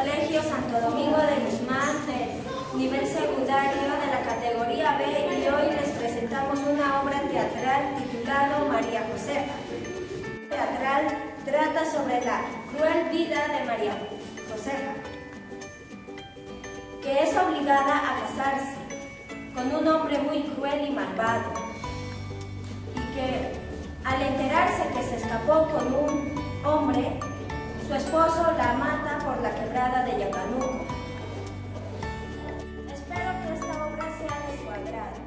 Colegio Santo Domingo de Guzmán del nivel secundario de la categoría B y hoy les presentamos una obra teatral titulada María Josefa. Teatral trata sobre la cruel vida de María Josefa, que es obligada a casarse con un hombre muy cruel y malvado, y que al enterarse que se escapó con un hombre, su esposo la mata por la quebrada de Yacanuco. Espero que esta obra sea de su agrado.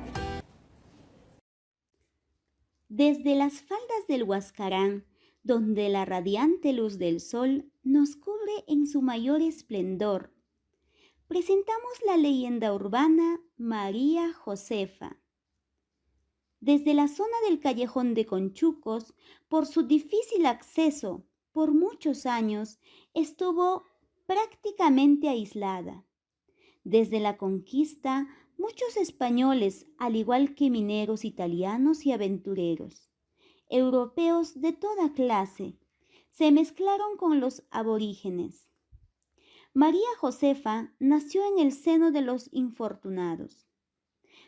Desde las faldas del Huascarán, donde la radiante luz del sol nos cubre en su mayor esplendor, presentamos la leyenda urbana María Josefa. Desde la zona del Callejón de Conchucos, por su difícil acceso, por muchos años estuvo prácticamente aislada. Desde la conquista, muchos españoles, al igual que mineros italianos y aventureros, europeos de toda clase, se mezclaron con los aborígenes. María Josefa nació en el seno de los infortunados.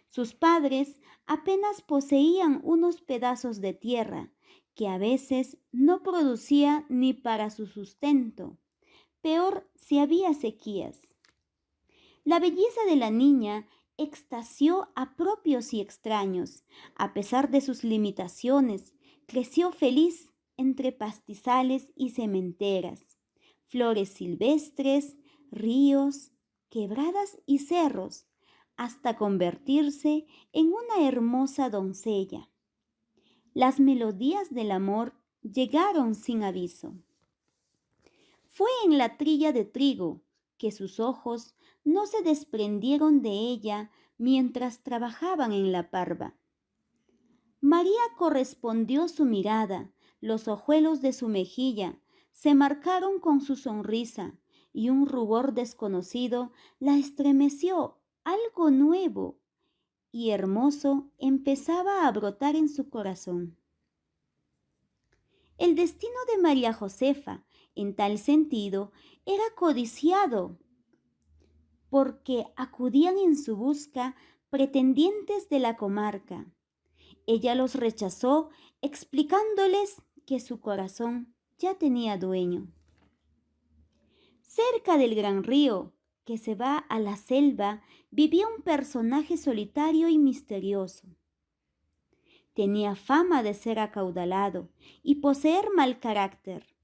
Sus padres apenas poseían unos pedazos de tierra que a veces no producía ni para su sustento. Peor si había sequías. La belleza de la niña extasió a propios y extraños. A pesar de sus limitaciones, creció feliz entre pastizales y sementeras, flores silvestres, ríos, quebradas y cerros, hasta convertirse en una hermosa doncella. Las melodías del amor llegaron sin aviso. Fue en la trilla de trigo que sus ojos no se desprendieron de ella mientras trabajaban en la parva. María correspondió su mirada, los ojuelos de su mejilla se marcaron con su sonrisa y un rubor desconocido la estremeció. Algo nuevo y hermoso empezaba a brotar en su corazón. El destino de María Josefa, en tal sentido, era codiciado, porque acudían en su busca pretendientes de la comarca. Ella los rechazó, explicándoles que su corazón ya tenía dueño. Cerca del gran río que se va a la selva, vivía un personaje solitario y misterioso. Tenía fama de ser acaudalado y poseer mal carácter.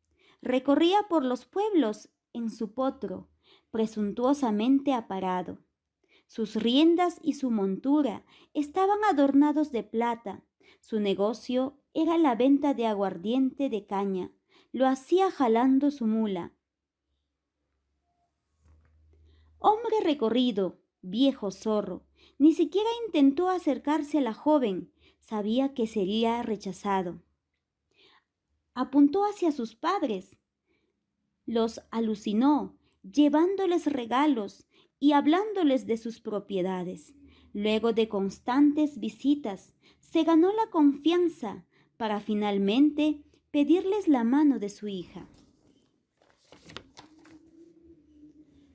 Recorría por los pueblos en su potro, presuntuosamente aparado. Sus riendas y su montura estaban adornados de plata. Su negocio era la venta de aguardiente de caña. Lo hacía jalando su mula. Hombre recorrido, viejo zorro, ni siquiera intentó acercarse a la joven, sabía que sería rechazado. Apuntó hacia sus padres, los alucinó, llevándoles regalos y hablándoles de sus propiedades. Luego de constantes visitas, se ganó la confianza para finalmente pedirles la mano de su hija.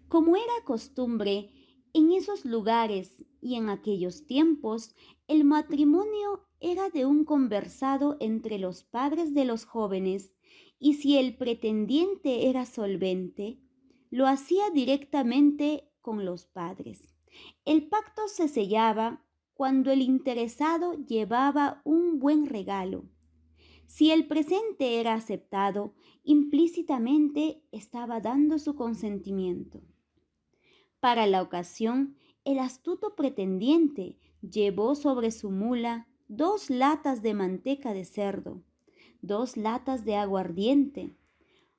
Como era costumbre en esos lugares y en aquellos tiempos, el matrimonio era de un conversado entre los padres de los jóvenes, y si el pretendiente era solvente, lo hacía directamente con los padres. El pacto se sellaba cuando el interesado llevaba un buen regalo. Si el presente era aceptado, implícitamente estaba dando su consentimiento. Para la ocasión, el astuto pretendiente llevó sobre su mula 2 latas de manteca de cerdo, 2 latas de aguardiente,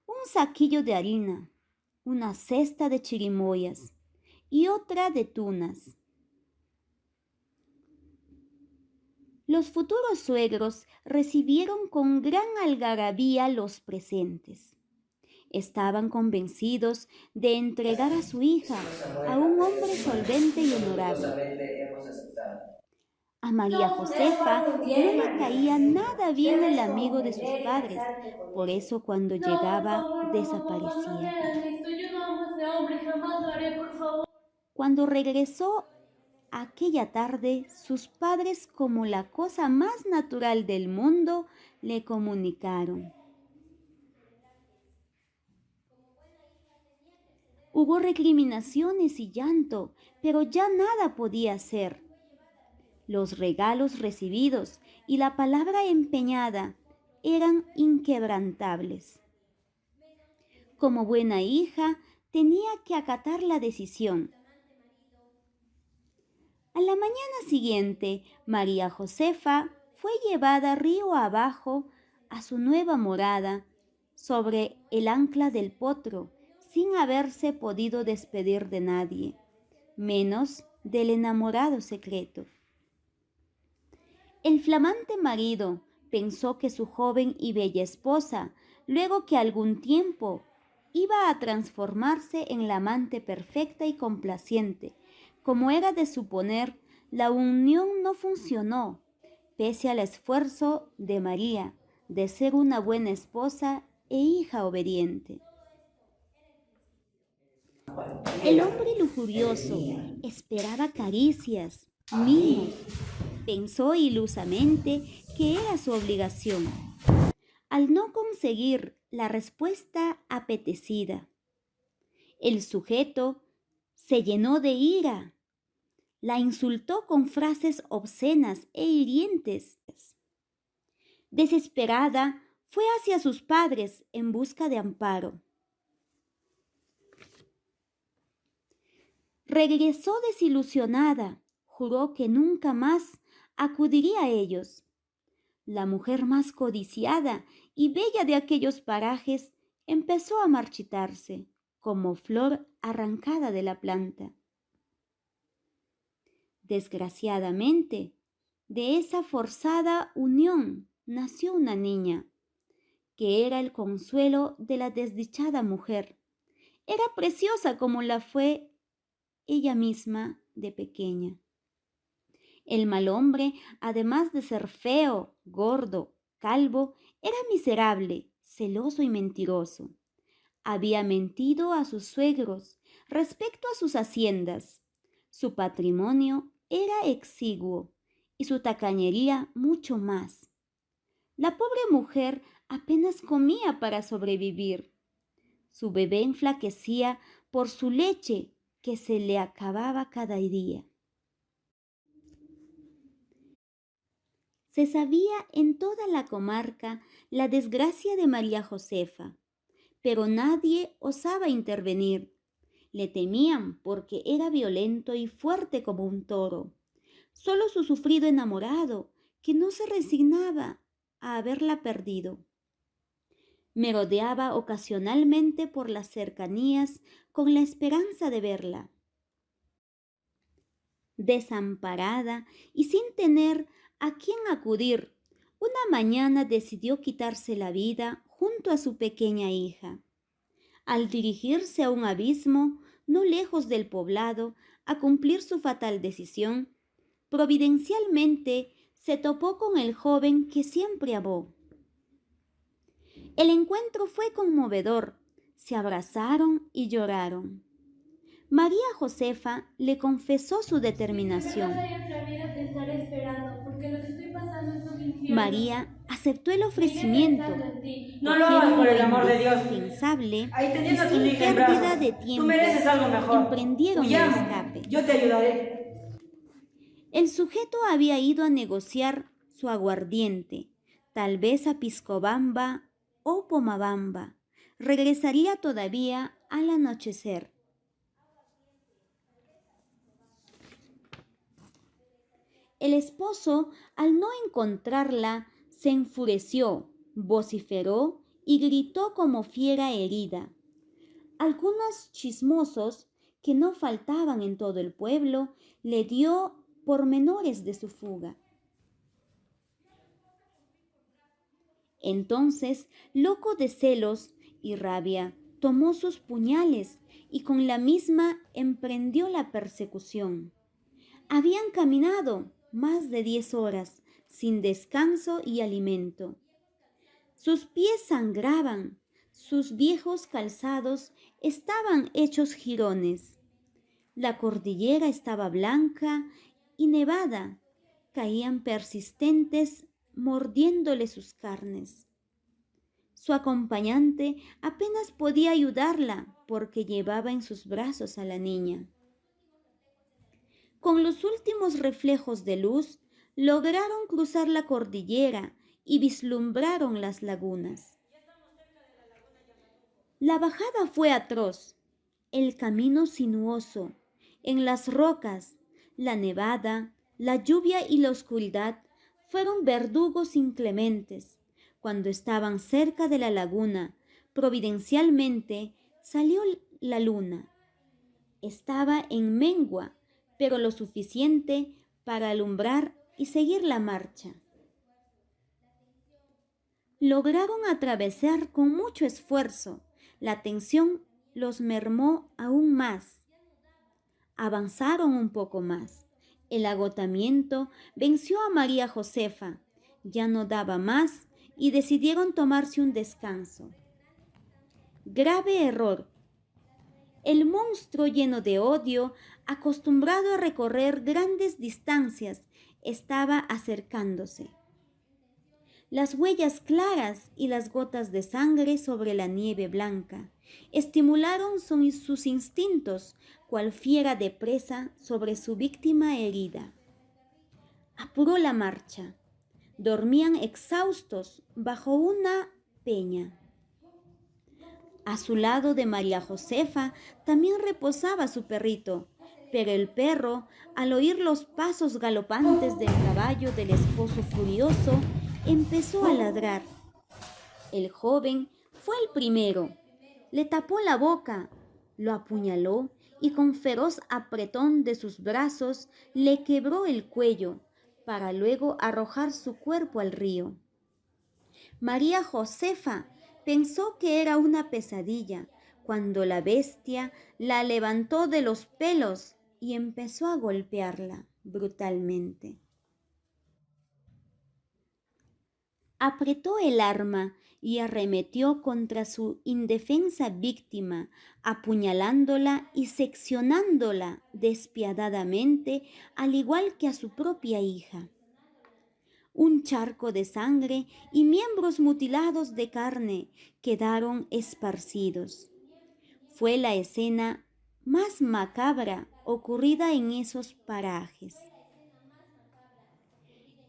un saquillo de harina, una cesta de chirimoyas y otra de tunas. Los futuros suegros recibieron con gran algarabía los presentes. Estaban convencidos de entregar a su hija a un hombre solvente y honorable. A María Josefa no le caía nada bien el amigo de sus padres, por eso cuando No, por llegaba favor, no me desaparecía. hagan esto. Yo no amo a ese hombre, jamás lo haré, por favor. Cuando regresó aquella tarde, sus padres, como la cosa más natural del mundo, le comunicaron. Hubo recriminaciones y llanto, pero ya nada podía hacer. Los regalos recibidos y la palabra empeñada eran inquebrantables. Como buena hija, tenía que acatar la decisión. A la mañana siguiente, María Josefa fue llevada río abajo a su nueva morada sobre el ancla del potro, sin haberse podido despedir de nadie, menos del enamorado secreto. El flamante marido pensó que su joven y bella esposa, luego que algún tiempo iba a transformarse en la amante perfecta y complaciente. Como era de suponer, la unión no funcionó, pese al esfuerzo de María de ser una buena esposa e hija obediente. El hombre lujurioso esperaba caricias, mimos. Pensó ilusamente que era su obligación. Al no conseguir la respuesta apetecida, el sujeto se llenó de ira. La insultó con frases obscenas e hirientes. Desesperada, fue hacia sus padres en busca de amparo. Regresó desilusionada, juró que nunca más acudiría a ellos. La mujer más codiciada y bella de aquellos parajes empezó a marchitarse, como flor arrancada de la planta. Desgraciadamente, de esa forzada unión nació una niña, que era el consuelo de la desdichada mujer. Era preciosa como la fue ella misma de pequeña. El mal hombre, además de ser feo, gordo, calvo, era miserable, celoso y mentiroso. Había mentido a sus suegros respecto a sus haciendas. Su patrimonio era exiguo y su tacañería mucho más. La pobre mujer apenas comía para sobrevivir. Su bebé enflaquecía por su leche que se le acababa cada día. Se sabía en toda la comarca la desgracia de María Josefa, pero nadie osaba intervenir. Le temían porque era violento y fuerte como un toro. Solo su sufrido enamorado, que no se resignaba a haberla perdido. Merodeaba ocasionalmente por las cercanías con la esperanza de verla. Desamparada y sin tener a quién acudir, una mañana decidió quitarse la vida junto a su pequeña hija. Al dirigirse a un abismo no lejos del poblado a cumplir su fatal decisión, providencialmente se topó con el joven que siempre amó. El encuentro fue conmovedor. Se abrazaron y lloraron. María Josefa le confesó su determinación. Si me quedas ahí otra vida, te estaré esperando, porque lo que estoy pasando es un infierno. María aceptó el Seguiré ofrecimiento. pensando en ti. No lo hagas por el amor de Dios. Indispensable Ahí y teniendo a tu sin hija en pérdida brazos. de Tú tiempo, mereces algo mejor. emprendieron el Huyamos. escape. Yo te ayudaré. El sujeto había ido a negociar su aguardiente, tal vez a Piscobamba o Pomabamba. Regresaría todavía al anochecer. El esposo, al no encontrarla, se enfureció, vociferó y gritó como fiera herida. Algunos chismosos, que no faltaban en todo el pueblo, le dio pormenores de su fuga. Entonces, loco de celos y rabia, tomó sus puñales y con la misma emprendió la persecución. Habían caminado más de 10 horas, sin descanso y alimento. Sus pies sangraban, sus viejos calzados estaban hechos jirones. La cordillera estaba blanca y nevada, caían persistentes, mordiéndole sus carnes. Su acompañante apenas podía ayudarla porque llevaba en sus brazos a la niña. Con los últimos reflejos de luz, lograron cruzar la cordillera y vislumbraron las lagunas. La bajada fue atroz, el camino sinuoso, en las rocas, la nevada, la lluvia y la oscuridad fueron verdugos inclementes. Cuando estaban cerca de la laguna, providencialmente salió la luna. Estaba en mengua, pero lo suficiente para alumbrar y seguir la marcha. Lograron atravesar con mucho esfuerzo. La tensión los mermó aún más. Avanzaron un poco más. El agotamiento venció a María Josefa. Ya no daba más y decidieron tomarse un descanso. Grave error. El monstruo lleno de odio, acostumbrado a recorrer grandes distancias, estaba acercándose. Las huellas claras y las gotas de sangre sobre la nieve blanca estimularon sus instintos, cual fiera de presa sobre su víctima herida. Apuró la marcha. Dormían exhaustos bajo una peña. A su lado de María Josefa también reposaba su perrito, pero el perro, al oír los pasos galopantes del caballo del esposo furioso, empezó a ladrar. El joven fue el primero. Le tapó la boca, lo apuñaló y con feroz apretón de sus brazos le quebró el cuello para luego arrojar su cuerpo al río. María Josefa pensó que era una pesadilla cuando la bestia la levantó de los pelos y empezó a golpearla brutalmente. Apretó el arma y arremetió contra su indefensa víctima, apuñalándola y seccionándola despiadadamente, al igual que a su propia hija. Un charco de sangre y miembros mutilados de carne quedaron esparcidos. Fue la escena más macabra ocurrida en esos parajes.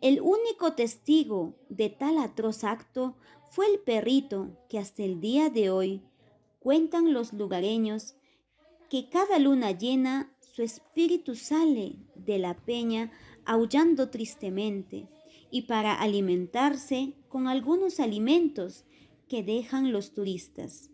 El único testigo de tal atroz acto fue el perrito que hasta el día de hoy cuentan los lugareños que cada luna llena su espíritu sale de la peña aullando tristemente y para alimentarse con algunos alimentos que dejan los turistas.